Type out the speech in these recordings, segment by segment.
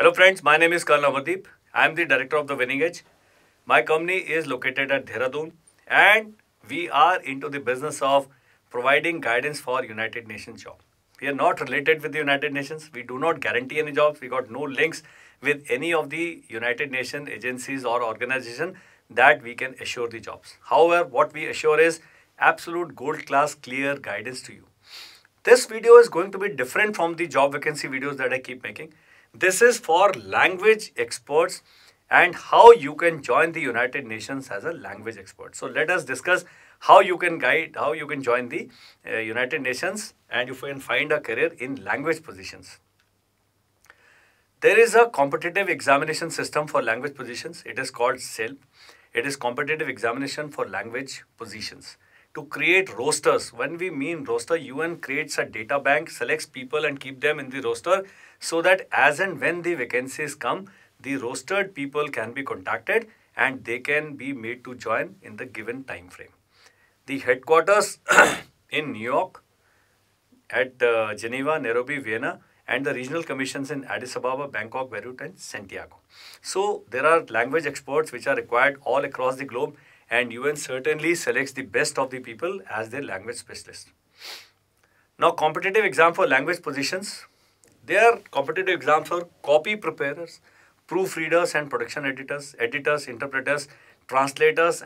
Hello friends, my name is Colonel Amardeep. I am the director of the Winning Edge. My company is located at Dehradun and we are into the business of providing guidance for United Nations job. We are not related with the United Nations. We do not guarantee any jobs. We got no links with any of the United Nations agencies or organization that we can assure the jobs. However, what we assure is absolute gold class clear guidance to you. This video is going to be different from the job vacancy videos that I keep making. This is for language experts and how you can join the United Nations as a language expert. So let us discuss how you can join the United Nations and you can find a career in language positions. There is a competitive examination system for language positions. It is called CELP. It is competitive examination for language positions. To create rosters, when we mean roster, UN creates a data bank, selects people and keep them in the roster so that as and when the vacancies come, the rostered people can be contacted and they can be made to join in the given time frame. The headquarters in New York, at Geneva, Nairobi, Vienna, and the regional commissions in Addis Ababa, Bangkok, Beirut, and Santiago. So there are language experts which are required all across the globe, and UN certainly selects the best of the people as their language specialists. Now, competitive exam for language positions. There are competitive exams for copy preparers, proofreaders and production editors, interpreters, translators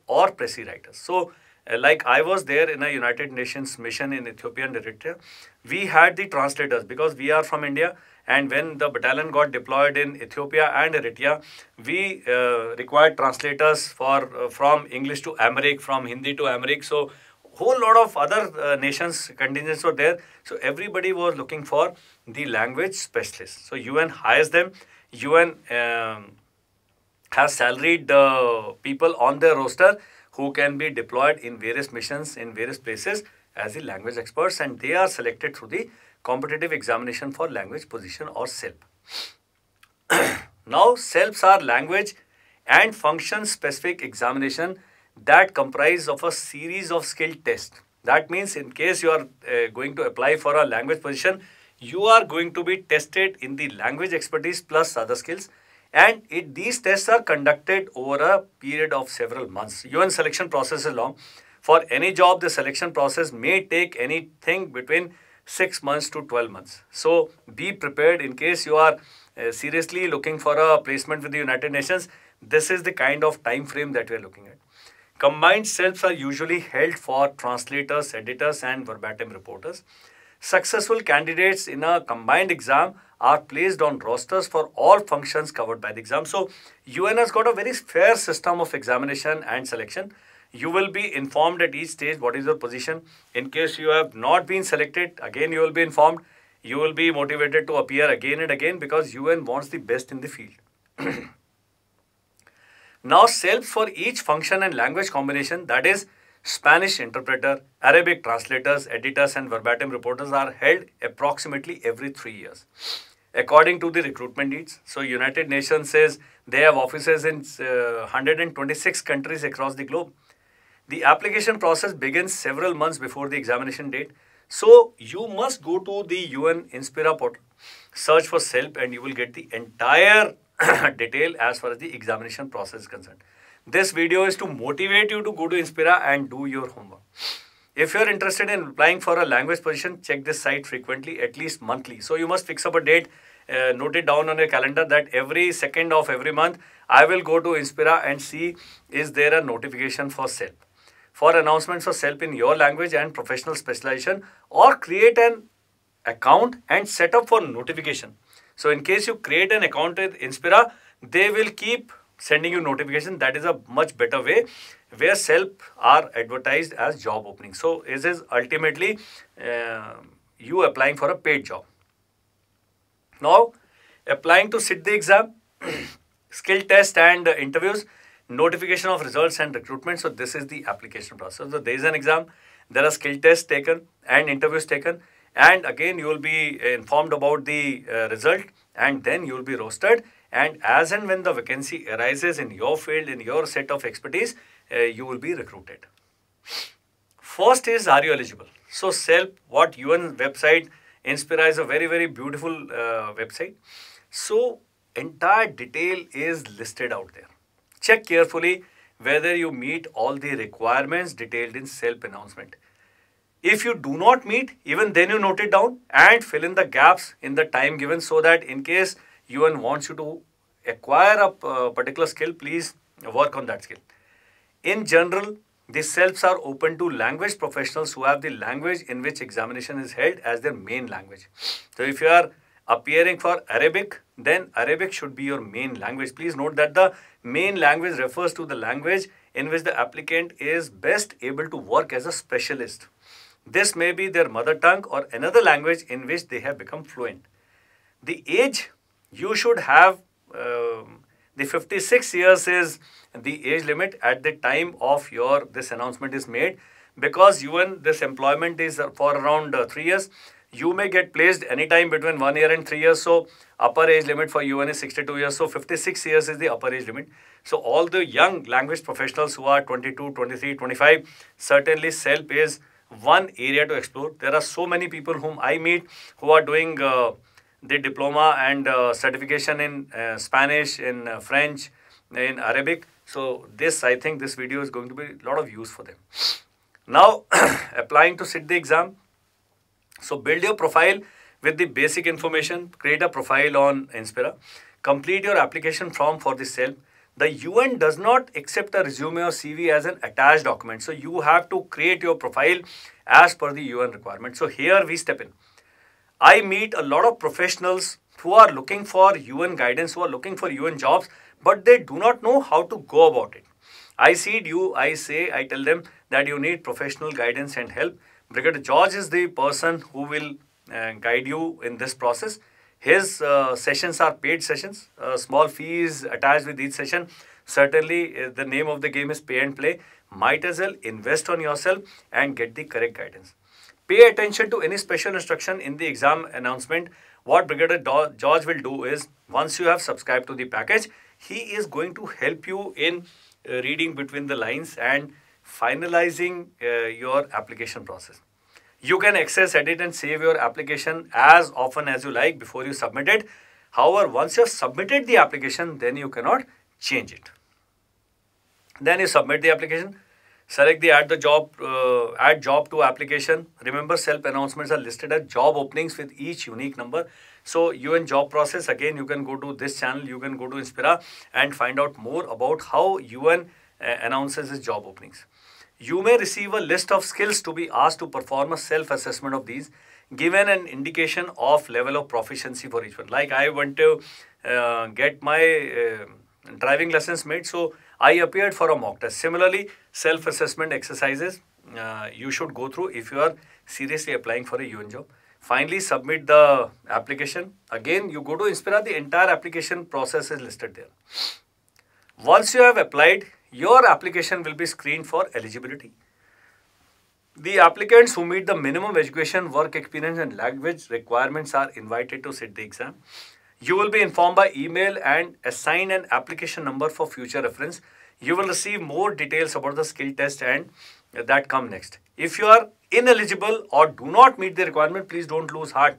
or pressy writers. So, like I was there in a United Nations mission in Ethiopia and Eritrea, we had the translators because we are from India. And when the battalion got deployed in Ethiopia and Eritrea, we required translators from English to Amharic, from Hindi to Amharic. So, whole lot of other nations contingents were there. So, everybody was looking for the language specialists. So, UN hires them. UN has salaried people on their roster who can be deployed in various missions in various places as the language experts, and they are selected through the competitive examination for language position or CELP. Now, CELPs are language and function specific examination that comprise of a series of skill tests. That means in case you are going to apply for a language position, you are going to be tested in the language expertise plus other skills. And these tests are conducted over a period of several months. UN selection process is long. For any job, the selection process may take anything between 6 months to 12 months. So be prepared in case you are seriously looking for a placement with the United Nations. This is the kind of time frame that we are looking at. Combined CELPs are usually held for translators, editors, and verbatim reporters. Successful candidates in a combined exam are placed on rosters for all functions covered by the exam. So, UN has got a very fair system of examination and selection. You will be informed at each stage what is your position. In case you have not been selected, again you will be informed. You will be motivated to appear again and again because UN wants the best in the field. Now, CELPs for each function and language combination, that is Spanish interpreter, Arabic translators, editors and verbatim reporters are held approximately every 3 years according to the recruitment needs. So, United Nations says they have offices in 126 countries across the globe. The application process begins several months before the examination date. So, you must go to the UN Inspira portal, search for CELP and you will get the entire detail as far as the examination process is concerned. This video is to motivate you to go to Inspira and do your homework. If you are interested in applying for a language position, check this site frequently, at least monthly. So you must fix up a date, note it down on your calendar that every second of every month, I will go to Inspira and see is there a notification for CELP. For announcements for CELP in your language and professional specialization, or create an account and set up for notification. So in case you create an account with Inspira, they will keep sending you notification. That is a much better way where CELP are advertised as job openings. So this is ultimately you applying for a paid job. Now, applying to sit the exam, skill test and interviews, notification of results and recruitment. So this is the application process. So there is an exam, there are skill tests taken and interviews taken. And again, you will be informed about the result and then you will be rostered. And as and when the vacancy arises in your field, in your set of expertise, you will be recruited. First is, are you eligible? So CELP, what UN website Inspira is a very beautiful website. So entire detail is listed out there. Check carefully whether you meet all the requirements detailed in CELP announcement. If you do not meet, even then you note it down and fill in the gaps in the time given, so that in case UN wants you to acquire a particular skill, please work on that skill. In general, the CELPs are open to language professionals who have the language in which examination is held as their main language. So if you are appearing for Arabic, then Arabic should be your main language. Please note that the main language refers to the language in which the applicant is best able to work as a specialist. This may be their mother tongue or another language in which they have become fluent. The age you should have, the 56 years is the age limit at the time of this announcement is made, because UN, this employment is for around 3 years. You may get placed anytime between 1 year and 3 years. So upper age limit for UN is 62 years. So 56 years is the upper age limit. So all the young language professionals who are 22, 23, 25, certainly CELP is one area to explore. There are so many people whom I meet who are doing the diploma and certification in Spanish, in French, in Arabic. So I think this video is going to be a lot of use for them. Now, applying to sit the exam. So build your profile with the basic information. Create a profile on Inspira. Complete your application form for the CELP. The UN does not accept a resume or CV as an attached document. So you have to create your profile as per the UN requirement. So here we step in. I meet a lot of professionals who are looking for UN guidance, who are looking for UN jobs, but they do not know how to go about it. I tell them that you need professional guidance and help. Brigadier George is the person who will guide you in this process. His sessions are paid sessions. Small fees attached with each session. Certainly, the name of the game is pay and play. Might as well invest on yourself and get the correct guidance. Pay attention to any special instruction in the exam announcement. What Brigadier George will do is, once you have subscribed to the package, he is going to help you in reading between the lines and finalizing your application process. You can access, edit and save your application as often as you like before you submit it. However, once you have submitted the application, then you cannot change it. Then you submit the application. Select the add job to application. Remember, CELP announcements are listed as job openings with each unique number. So UN job process, again, you can go to this channel, you can go to Inspira and find out more about how UN announces its job openings. You may receive a list of skills to be asked to perform a self-assessment of these, given an indication of level of proficiency for each one. Like I want to get my driving lessons made, so I appeared for a mock test. Similarly, self-assessment exercises you should go through if you are seriously applying for a UN job. Finally, submit the application. Again, you go to Inspira, the entire application process is listed there. Once you have applied, your application will be screened for eligibility. The applicants who meet the minimum education, work experience and language requirements are invited to sit the exam. You will be informed by email and assigned an application number for future reference. You will receive more details about the skill test and that come next. If you are ineligible or do not meet the requirement, please don't lose heart.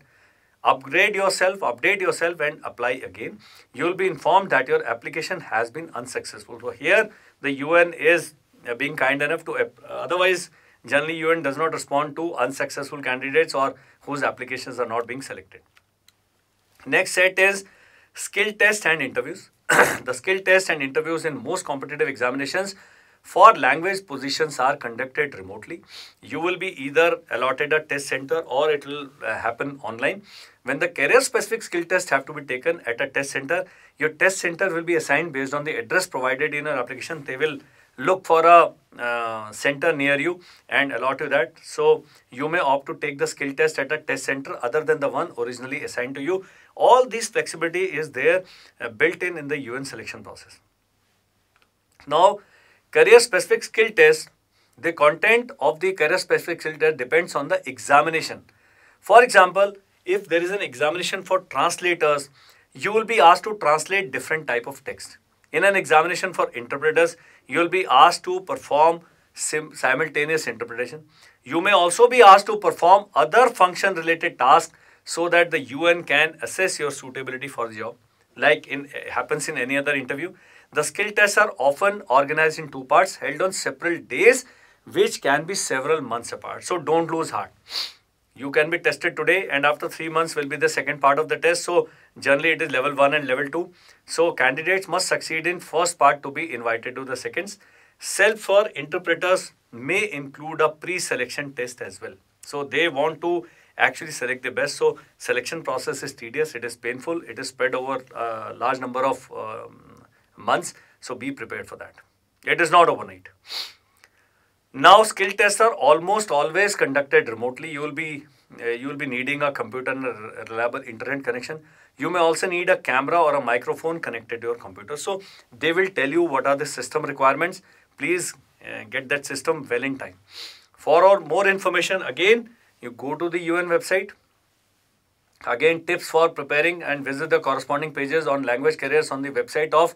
Upgrade yourself, update yourself and apply again. You will be informed that your application has been unsuccessful. So here the UN is being kind enough to, otherwise generally UN does not respond to unsuccessful candidates or whose applications are not being selected. Next set is skill test and interviews. The skill test and interviews in most competitive examinations for language positions are conducted remotely. You will be either allotted a test center or it will happen online. When the career-specific skill tests have to be taken at a test center, your test center will be assigned based on the address provided in your application. They will look for a center near you and allot you that. So you may opt to take the skill test at a test center other than the one originally assigned to you. All this flexibility is there built in the UN selection process. Now, career-specific skill test, the content of the career-specific skill test depends on the examination. For example, if there is an examination for translators, you will be asked to translate different type of text. In an examination for interpreters, you will be asked to perform simultaneous interpretation. You may also be asked to perform other function-related tasks so that the UN can assess your suitability for the job. Like happens in any other interview, the skill tests are often organized in two parts held on separate days, which can be several months apart. So don't lose heart. You can be tested today and after 3 months will be the second part of the test. So generally it is level 1 and level 2. So candidates must succeed in first part to be invited to the seconds. CELP for interpreters may include a pre-selection test as well. So they want to actually select the best. So selection process is tedious, it is painful, it is spread over a large number of months. So be prepared for that. It is not overnight. Now skill tests are almost always conducted remotely. You will be needing a computer and a reliable internet connection. You may also need a camera or a microphone connected to your computer. So they will tell you what are the system requirements. Please get that system well in time. For more information, again, you go to the UN website. Again, tips for preparing and visit the corresponding pages on language careers on the website of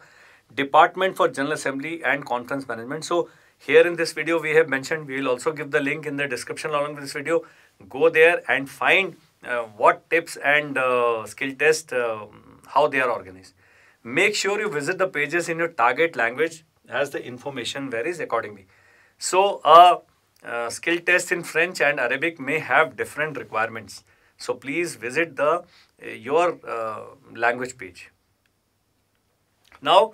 Department for General Assembly and Conference Management. So here in this video, we have mentioned, we will also give the link in the description along with this video. Go there and find what tips and skill test, how they are organized. Make sure you visit the pages in your target language as the information varies accordingly. So skill test in French and Arabic may have different requirements. So please visit the your language page. Now,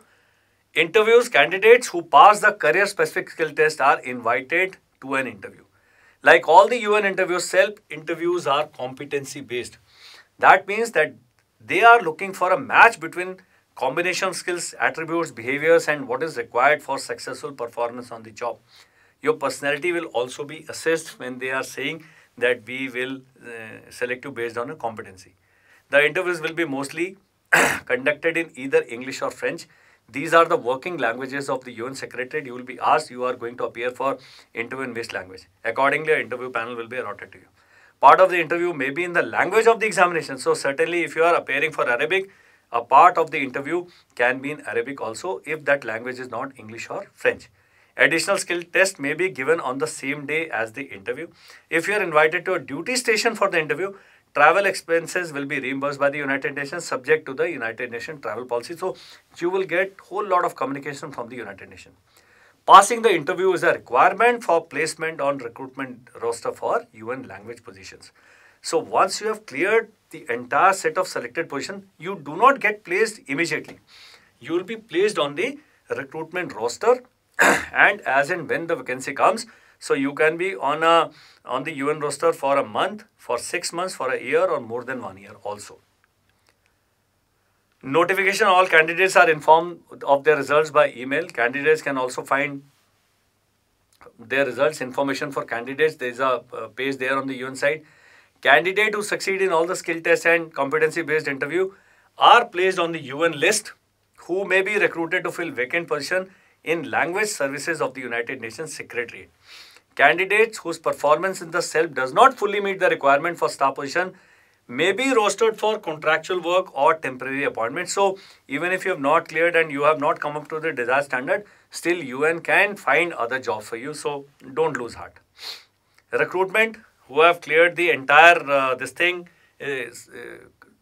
interviews, candidates who pass the career-specific skill test are invited to an interview. Like all the UN interviews, CELP interviews are competency-based. That means that they are looking for a match between combination of skills, attributes, behaviors, and what is required for successful performance on the job. Your personality will also be assessed when they are saying that we will select you based on a competency. The interviews will be mostly conducted in either English or French. These are the working languages of the UN Secretariat. You will be asked, you are going to appear for interview in which language. Accordingly, an interview panel will be allotted to you. Part of the interview may be in the language of the examination. So certainly if you are appearing for Arabic, a part of the interview can be in Arabic also if that language is not English or French. Additional skill test may be given on the same day as the interview. If you are invited to a duty station for the interview, travel expenses will be reimbursed by the United Nations subject to the United Nations travel policy. So you will get a whole lot of communication from the United Nations. Passing the interview is a requirement for placement on recruitment roster for UN language positions. So once you have cleared the entire set of selected positions, you do not get placed immediately. You will be placed on the recruitment roster and as and when the vacancy comes, so you can be on the UN roster for a month, for 6 months, for a year or more than 1 year also. Notification: all candidates are informed of their results by email. Candidates can also find their results information for candidates. There is a page there on the UN site. Candidates who succeed in all the skill tests and competency based interview are placed on the UN list who may be recruited to fill vacant position in language services of the United Nations Secretariat. Candidates whose performance in the CELP does not fully meet the requirement for staff position may be rostered for contractual work or temporary appointment. So even if you have not cleared and you have not come up to the desired standard, still UN can find other jobs for you. So don't lose heart. Recruitment, who have cleared the entire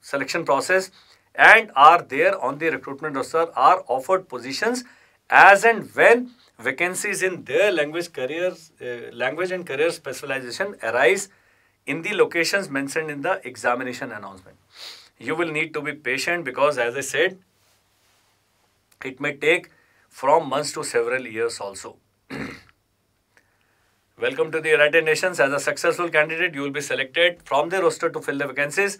selection process and are there on the recruitment roster are offered positions as and when vacancies in their language and career specialization arise in the locations mentioned in the examination announcement. You will need to be patient because, as I said, it may take from months to several years also. Welcome to the United Nations. As a successful candidate, you will be selected from the roster to fill the vacancies.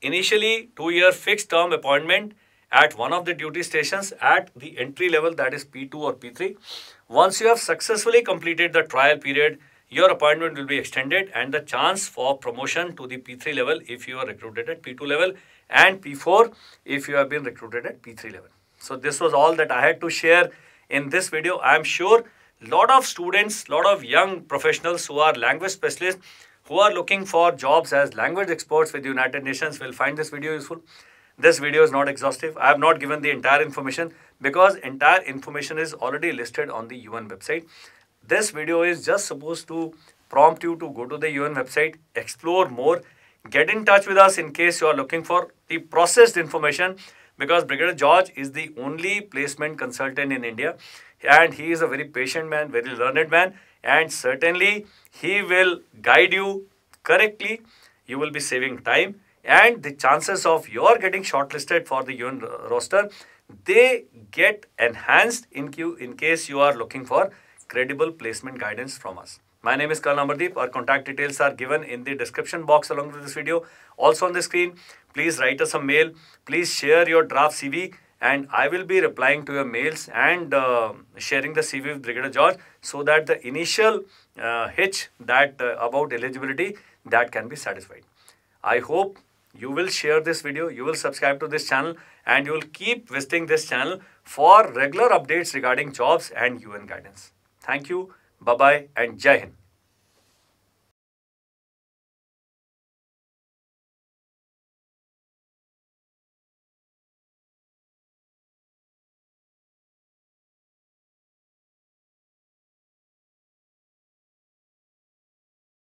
Initially, 2-year fixed term appointment at one of the duty stations at the entry level, that is P2 or P3. Once you have successfully completed the trial period, your appointment will be extended and the chance for promotion to the P3 level if you are recruited at P2 level and P4 if you have been recruited at P3 level. So this was all that I had to share in this video. I am sure lot of students, lot of young professionals who are language specialists, who are looking for jobs as language experts with the United Nations will find this video useful. This video is not exhaustive. I have not given the entire information because entire information is already listed on the UN website. This video is just supposed to prompt you to go to the UN website, explore more, get in touch with us in case you are looking for the processed information, because Brigadier George is the only placement consultant in India, and he is a very patient man, very learned man, and certainly he will guide you correctly. You will be saving time, and the chances of your getting shortlisted for the UN roster, they get enhanced in case you are looking for credible placement guidance from us. My name is 𝐂𝐸 Amardeep. Our contact details are given in the description box along with this video. Also on the screen, please write us a mail. Please share your draft CV, and I will be replying to your mails and sharing the CV with Brigadier George, so that the initial hitch that about eligibility, that can be satisfied. I hope you will share this video, you will subscribe to this channel, and you will keep visiting this channel for regular updates regarding jobs and UN guidance. Thank you. Bye-bye and Jai Hind.